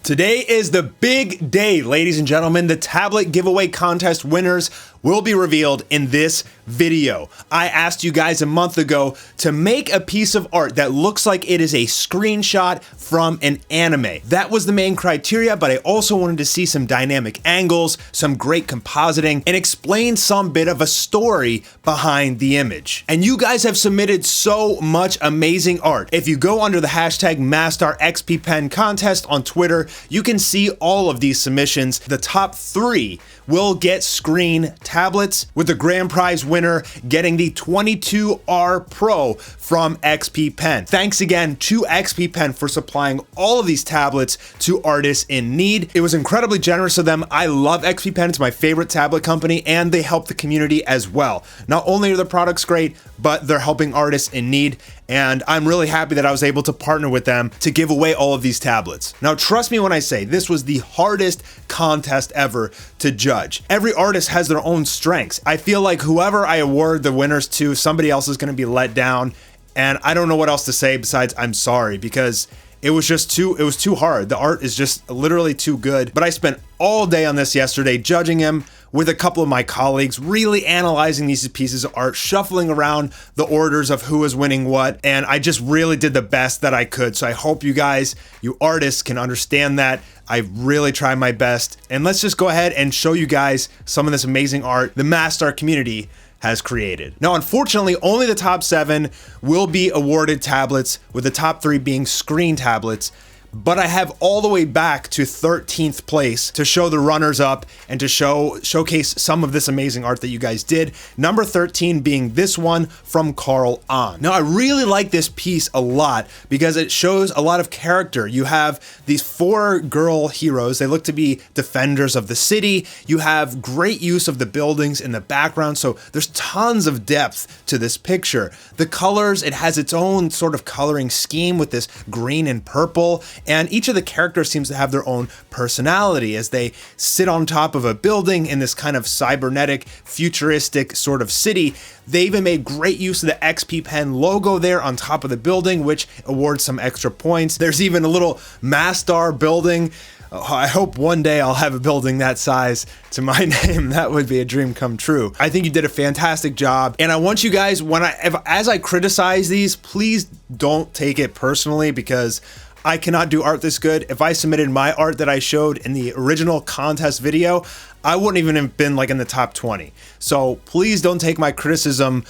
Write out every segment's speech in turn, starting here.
Today is the big day, ladies and gentlemen. The tablet giveaway contest winners will be revealed in this video. I asked you guys a month ago to make a piece of art that looks like it is a screenshot from an anime. That was the main criteria, but I also wanted to see some dynamic angles, some great compositing, and explain some bit of a story behind the image. And you guys have submitted so much amazing art. If you go under the hashtag Mastar XP Pen contest on Twitter, you can see all of these submissions. The top 3 will get screen tablets, with the grand prize winner getting the 22R Pro from XP Pen. Thanks again to XP Pen for supplying all of these tablets to artists in need. It was incredibly generous of them. I love XP Pen. It's my favorite tablet company, and they help the community as well. Not only are the products great, but they're helping artists in need, and I'm really happy that I was able to partner with them to give away all of these tablets. Now, trust me when I say this was the hardest contest ever to judge. Every artist has their own strengths. I feel like whoever I award the winners to, somebody else is going to be let down, and I don't know what else to say besides I'm sorry, because it was too hard. The art is just literally too good. But I spent all day on this yesterday judging him with a couple of my colleagues, really analyzing these pieces of art, shuffling around the orders of who was winning what, and I just really did the best that I could. So I hope you guys, you artists, can understand that. I really tried my best. And let's just go ahead and show you guys some of this amazing art the Mastar community has created. Now, unfortunately, only the top 7 will be awarded tablets, with the top 3 being screen tablets. But I have all the way back to 13th place to show the runners up and to showcase some of this amazing art that you guys did. Number 13 being this one from Carl On. Now, I really like this piece a lot because it shows a lot of character. You have these 4 girl heroes. They look to be defenders of the city. You have great use of the buildings in the background. So there's tons of depth to this picture. The colors, it has its own sort of coloring scheme with this green and purple. And each of the characters seems to have their own personality as they sit on top of a building in this kind of cybernetic, futuristic sort of city. They even made great use of the XP Pen logo there on top of the building, which awards some extra points. There's even a little Mastar building. I hope one day I'll have a building that size to my name. That would be a dream come true. I think you did a fantastic job. And I want you guys, as I criticize these, please don't take it personally, because I cannot do art this good. If I submitted my art that I showed in the original contest video, I wouldn't even have been like in the top 20. So please don't take my criticism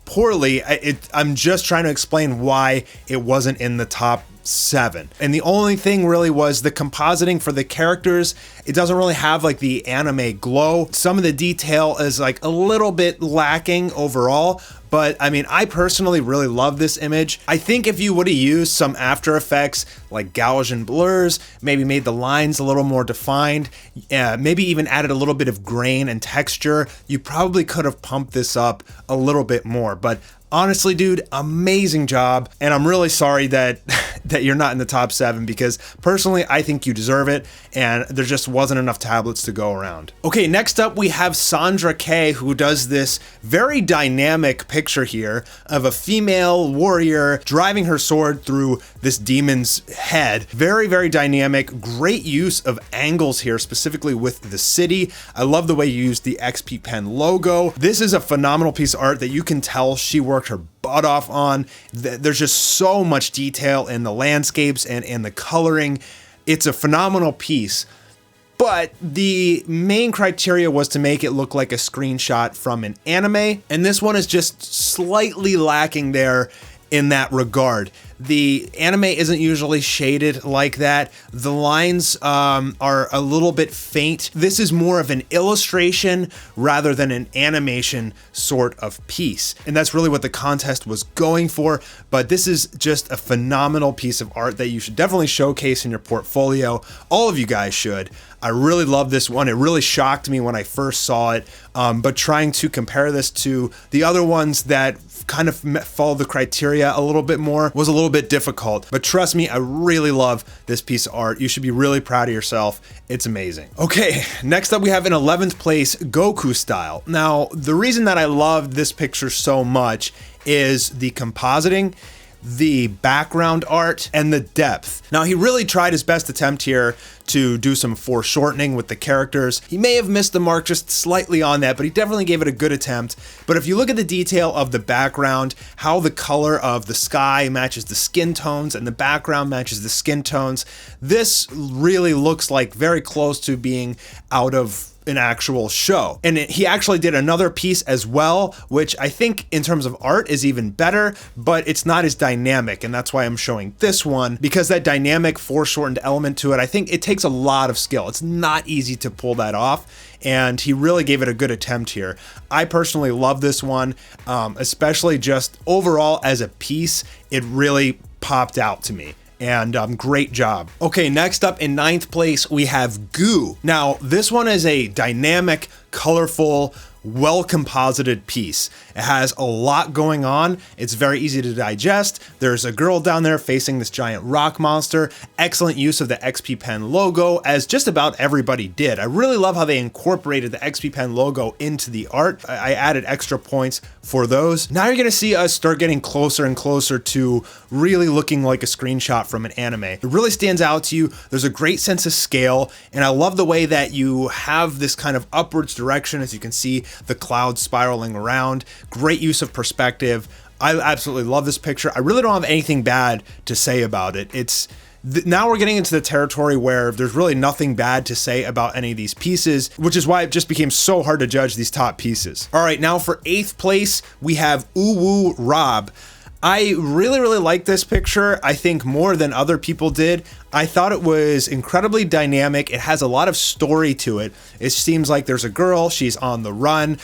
poorly. I'm just trying to explain why it wasn't in the top 7. And the only thing really was the compositing for the characters. It doesn't really have like the anime glow. Some of the detail is like a little bit lacking overall. But I mean, I personally really love this image. I think if you would have used some After Effects like Gaussian blurs, maybe made the lines a little more defined, maybe even added a little bit of grain and texture, you probably could have pumped this up a little bit more. But honestly, dude, amazing job. And I'm really sorry that you're not in the top 7, because personally, I think you deserve it, and there just wasn't enough tablets to go around. Okay, next up we have Sandra K, who does this very dynamic picture here of a female warrior driving her sword through this demon's head. Very, very dynamic. Great use of angles here, specifically with the city. I love the way you used the XP Pen logo. This is a phenomenal piece of art that you can tell she worked her butt off on. There's just so much detail in the landscapes and in the coloring. It's a phenomenal piece, but the main criteria was to make it look like a screenshot from an anime, and this one is just slightly lacking there in that regard. The anime isn't usually shaded like that. The lines are a little bit faint. This is more of an illustration rather than an animation sort of piece. And that's really what the contest was going for. But this is just a phenomenal piece of art that you should definitely showcase in your portfolio. All of you guys should. I really love this one. It really shocked me when I first saw it. But trying to compare this to the other ones that kind of follow the criteria a little bit more was a little bit difficult. But trust me, I really love this piece of art. You should be really proud of yourself. It's amazing. Okay, next up we have in 11th place, Goku style. Now, the reason that I love this picture so much is the compositing. the background art, and the depth. Now, he really tried his best attempt here to do some foreshortening with the characters. He may have missed the mark just slightly on that, but he definitely gave it a good attempt. But if you look at the detail of the background, how the color of the sky matches the skin tones and the background matches the skin tones, this really looks like very close to being out of an actual show. And he actually did another piece as well, which I think in terms of art is even better, but it's not as dynamic. And that's why I'm showing this one, because that dynamic foreshortened element to it, I think it takes a lot of skill. It's not easy to pull that off. And he really gave it a good attempt here. I personally love this one, especially just overall as a piece, it really popped out to me. And great job. Okay, next up in 9th place, we have Goo. Now, this one is a dynamic, colorful, well-composited piece. It has a lot going on. It's very easy to digest. There's a girl down there facing this giant rock monster. Excellent use of the XP Pen logo, as just about everybody did. I really love how they incorporated the XP Pen logo into the art. I added extra points for those. Now you're gonna see us start getting closer and closer to really looking like a screenshot from an anime. It really stands out to you. There's a great sense of scale, and I love the way that you have this kind of upwards direction, as you can see the clouds spiraling around. Great use of perspective. I absolutely love this picture. I really don't have anything bad to say about it. Now we're getting into the territory where there's really nothing bad to say about any of these pieces, which is why it just became so hard to judge these top pieces. All right, now for 8th place, we have Uwu Rob. I really like this picture. I think more than other people did. I thought it was incredibly dynamic. It has a lot of story to it. It seems like there's a girl, she's on the run.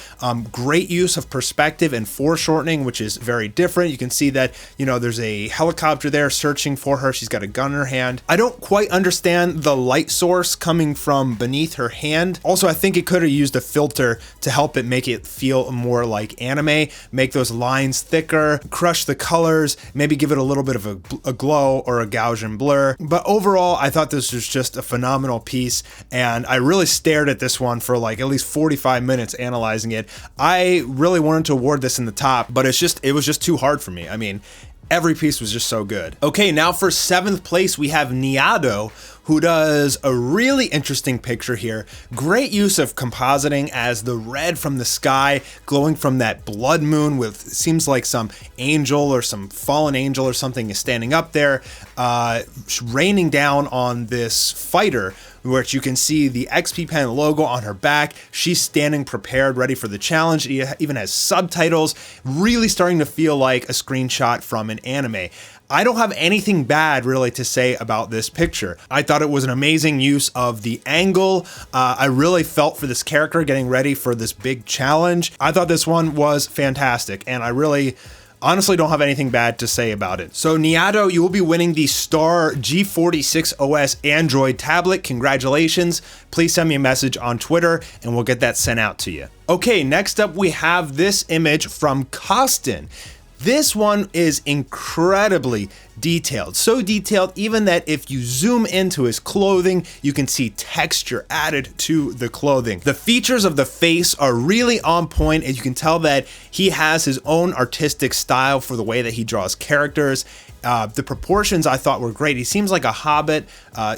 Great use of perspective and foreshortening, which is very different. You can see that, there's a helicopter there searching for her. She's got a gun in her hand. I don't quite understand the light source coming from beneath her hand. Also, I think it could have used a filter to help it make it feel more like anime, make those lines thicker, crush the colors, maybe give it a little bit of a glow or a Gaussian blur. But overall, I thought this was just a phenomenal piece, and I really stared at this one for like at least 45 minutes analyzing it. I really wanted to award this in the top, but it was just too hard for me. I mean, every piece was just so good. Okay, now for 7th place, we have Niado, who does a really interesting picture here. Great use of compositing as the red from the sky glowing from that blood moon with, seems like some angel or some fallen angel or something is standing up there, raining down on this fighter, which you can see the XP Pen logo on her back. She's standing prepared, ready for the challenge. It even has subtitles, really starting to feel like a screenshot from an anime. I don't have anything bad really to say about this picture. I thought it was an amazing use of the angle. I really felt for this character getting ready for this big challenge. I thought this one was fantastic, and I really honestly don't have anything bad to say about it. So Niado, you will be winning the Star G46 OS Android tablet. Congratulations. Please send me a message on Twitter and we'll get that sent out to you. Okay, next up we have this image from Costin. This one is incredibly detailed. So detailed even that if you zoom into his clothing, you can see texture added to the clothing. The features of the face are really on point, and you can tell that he has his own artistic style for the way that he draws characters. The proportions I thought were great. He seems like a hobbit,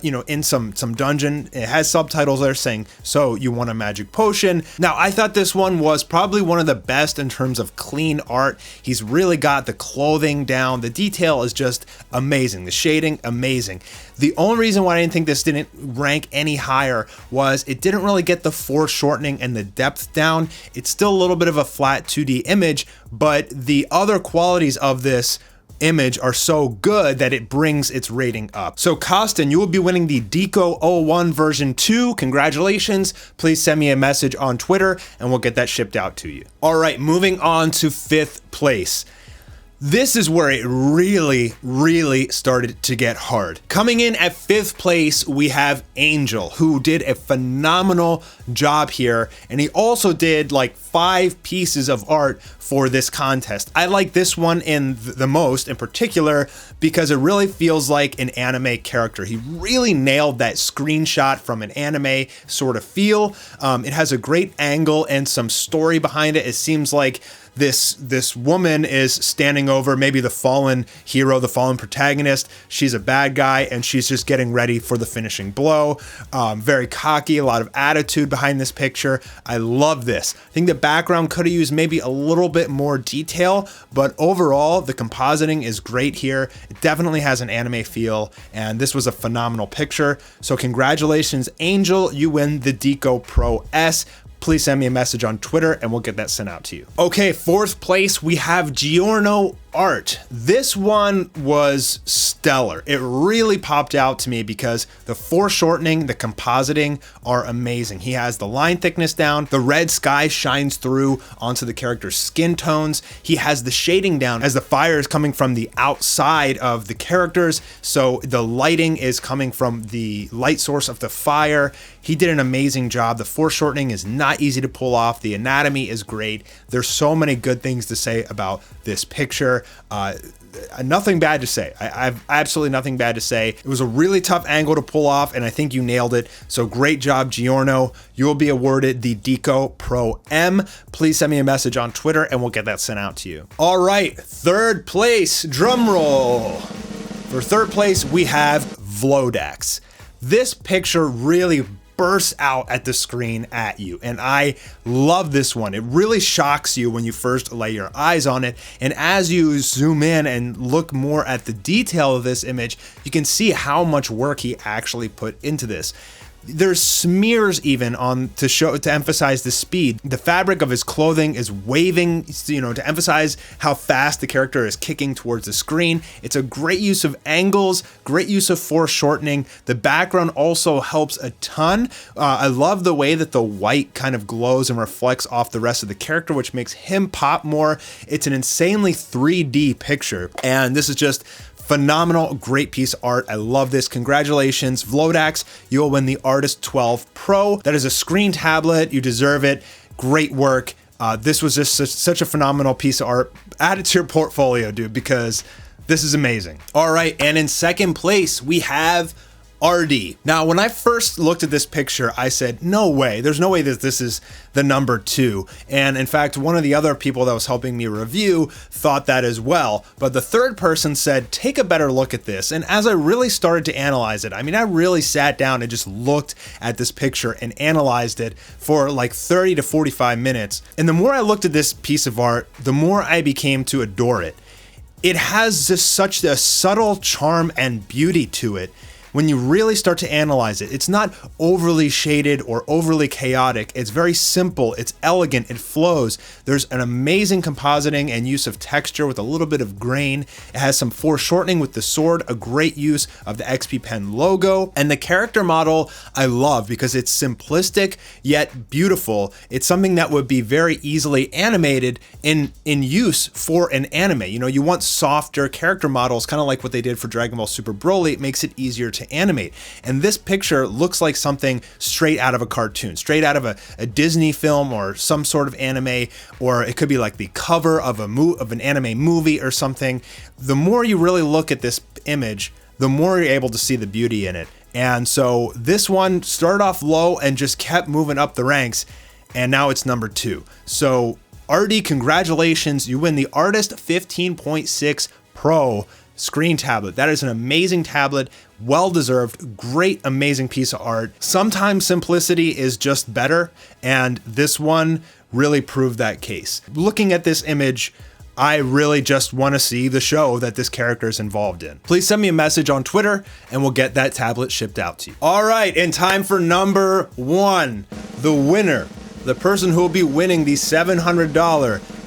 in some dungeon. It has subtitles there saying, "So you want a magic potion?" Now, I thought this one was probably one of the best in terms of clean art. He's really got the clothing down. The detail is just amazing. The shading, amazing. The only reason why I didn't think this didn't rank any higher was it didn't really get the foreshortening and the depth down. It's still a little bit of a flat 2D image, but the other qualities of this image are so good that it brings its rating up. So Costin, you will be winning the Deco 01 version 2. Congratulations. Please send me a message on Twitter and we'll get that shipped out to you. All right, moving on to 5th place. This is where it really started to get hard. Coming in at 5th place, we have Angel, who did a phenomenal job here. And he also did like 5 pieces of art for this contest. I like this one the most in particular because it really feels like an anime character. He really nailed that screenshot from an anime sort of feel. It has a great angle and some story behind it. It seems like this woman is standing over maybe the fallen hero, the fallen protagonist. She's a bad guy and she's just getting ready for the finishing blow. Very cocky, a lot of attitude behind this picture. I love this. I think the background could have used maybe a little bit more detail, but overall the compositing is great here. It definitely has an anime feel, and this was a phenomenal picture. So congratulations, Angel, you win the Deco Pro S. Please send me a message on Twitter and we'll get that sent out to you. Okay, fourth place, we have Giorno Art. This one was stellar. It really popped out to me because the foreshortening, the compositing are amazing. He has the line thickness down, the red sky shines through onto the character's skin tones. He has the shading down as the fire is coming from the outside of the characters, so the lighting is coming from the light source of the fire. He did an amazing job. The foreshortening is not easy to pull off. The anatomy is great. There's so many good things to say about this picture. Nothing bad to say. I've absolutely nothing bad to say. It was a really tough angle to pull off, and I think you nailed it. So great job, Giorno. You will be awarded the Deco Pro M. Please send me a message on Twitter and we'll get that sent out to you. All right, third place, drum roll. For third place, we have Vlodax. This picture really bursts out at the screen at you, and I love this one. It really shocks you when you first lay your eyes on it, and as you zoom in and look more at the detail of this image, you can see how much work he actually put into this. There's smears even on to emphasize the speed. The fabric of his clothing is waving, to emphasize how fast the character is kicking towards the screen. It's a great use of angles, great use of foreshortening. The background also helps a ton. I love the way that the white kind of glows and reflects off the rest of the character, which makes him pop more. It's an insanely 3D picture, and this is just phenomenal, great piece of art. I love this. Congratulations, Vlodax. You'll win the Artist 12 Pro. That is a screen tablet. You deserve it. Great work. This was just such a phenomenal piece of art. Add it to your portfolio, dude, because this is amazing. All right, and in second place, we have RD. Now, when I first looked at this picture, I said, no way, there's no way that this is the number 2. And in fact, one of the other people that was helping me review thought that as well. But the third person said, take a better look at this. And as I really started to analyze it, I really sat down and just looked at this picture and analyzed it for like 30 to 45 minutes. And the more I looked at this piece of art, the more I became to adore it. It has just such a subtle charm and beauty to it. When you really start to analyze it, it's not overly shaded or overly chaotic. It's very simple, it's elegant, it flows. There's an amazing compositing and use of texture with a little bit of grain. It has some foreshortening with the sword, a great use of the XP Pen logo. And the character model I love because it's simplistic yet beautiful. It's something that would be very easily animated in use for an anime. You want softer character models, kind of like what they did for Dragon Ball Super Broly. It makes it easier to animate. And this picture looks like something straight out of a cartoon, straight out of a Disney film or some sort of anime, or it could be like the cover of an anime movie or something. The more you really look at this image, the more you're able to see the beauty in it. And so this one started off low and just kept moving up the ranks, and now it's number 2. So RD, congratulations, you win the Artist 15.6 Pro screen tablet. That is an amazing tablet, well-deserved, great, amazing piece of art. Sometimes simplicity is just better, and this one really proved that case. Looking at this image, I really just want to see the show that this character is involved in. Please send me a message on Twitter and we'll get that tablet shipped out to you. All right, and time for number 1, the winner. The person who will be winning the $700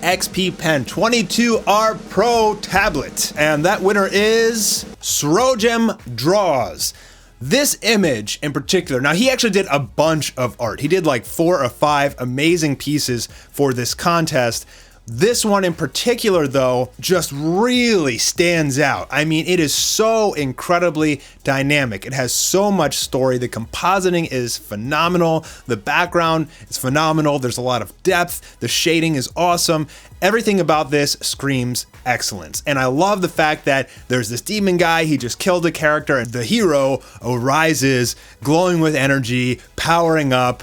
XP Pen 22R Pro tablet. And that winner is Srojem Draws. This image in particular, now he actually did a bunch of art. He did like 4 or 5 amazing pieces for this contest. This one in particular, though, just really stands out. I mean, it is so incredibly dynamic. It has so much story. The compositing is phenomenal. The background is phenomenal. There's a lot of depth. The shading is awesome. Everything about this screams excellence. And I love the fact that there's this demon guy, he just killed a character, and the hero arises, glowing with energy, powering up.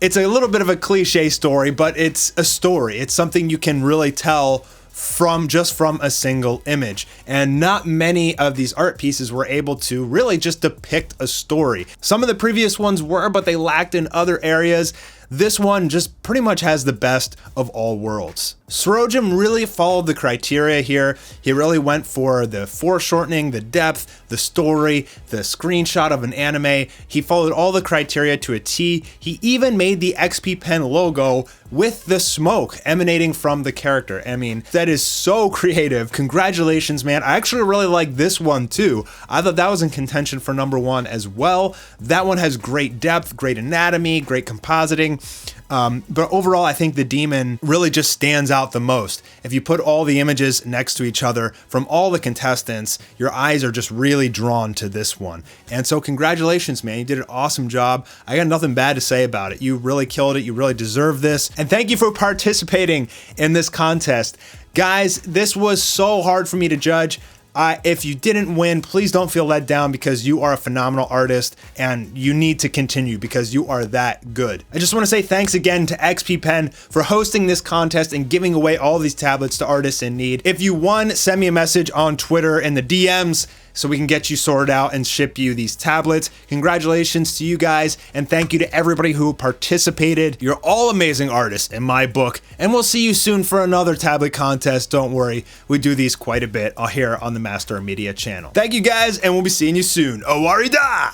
It's a little bit of a cliche story, but it's a story. It's something you can really tell from a single image. And not many of these art pieces were able to really just depict a story. Some of the previous ones were, but they lacked in other areas. This one just pretty much has the best of all worlds. Sorojim really followed the criteria here. He really went for the foreshortening, the depth, the story, the screenshot of an anime. He followed all the criteria to a T. He even made the XP Pen logo with the smoke emanating from the character. I mean, that is so creative. Congratulations, man. I actually really like this one too. I thought that was in contention for #1 as well. That one has great depth, great anatomy, great compositing. But overall, I think the demon really just stands out the most. If you put all the images next to each other from all the contestants, your eyes are just really drawn to this one. And so congratulations, man. You did an awesome job. I got nothing bad to say about it. You really killed it. You really deserve this. And thank you for participating in this contest. Guys, this was so hard for me to judge. If you didn't win, please don't feel let down, because you are a phenomenal artist and you need to continue because you are that good. I just want to say thanks again to XP Pen for hosting this contest and giving away all these tablets to artists in need. If you won, send me a message on Twitter in the DMs so we can get you sorted out and ship you these tablets. Congratulations to you guys, and thank you to everybody who participated. You're all amazing artists in my book, and we'll see you soon for another tablet contest. Don't worry, we do these quite a bit here on the Mastar Media channel. Thank you guys, and we'll be seeing you soon. Owarida!